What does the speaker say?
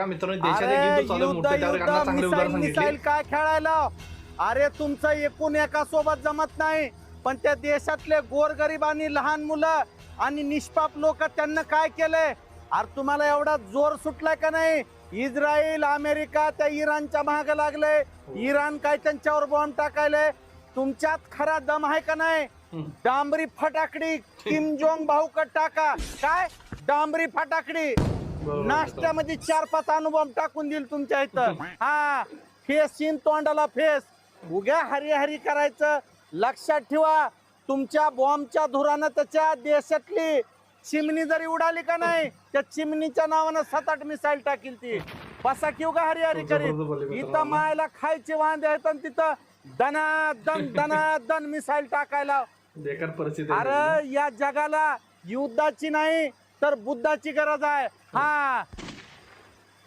मित्रांनो देशात एक युद्ध चालू आहे मोठं, त्यावर त्यांना चांगले उदाहरण सांगितले. मिसाईल काय खेळायला? अरे तुमचं एकूण एका सोबत जमत नाही, पण त्या देशातले गोरगरीब आणि लहान मुलं आणि निष्पाप लोक त्यांना काय केलंय? अरे तुम्हाला एवढा जोर सुटलाय का नाही? इस्रायल अमेरिका त्या इराणच्या मागे लागले. इराण काय त्यांच्यावर बॉम्ब टाकायले. तुमच्यात खरा दम आहे का नाही? डांबरी फटाकडी किम जोंग भाऊ का टाका. काय डांबरी फटाकडी नाश्त्यामध्ये 4-5 अणुबॉम्ब टाकून देईल तुमच्या इथं. हा फेस सीन तोंडाला फेस उग्या हरी हरी करायचं. लक्षात ठेवा, तुमच्या बॉम्बच्या धुरानं त्याच्या देशातली चिमणी जरी उडाली का नाही, त्या चिमणीच्या नावानं 7-8 मिसाईल टाकील ती. बसा किंवा का हरी हरी करीत. इथं मायला खायचे वांदे आहेत आणि तिथं दनादन मिसाईल टाकायला. बेकार परिस्थिती. अरे या जगाला युद्धाची नाही तर बुद्धाची गरज आहे. हा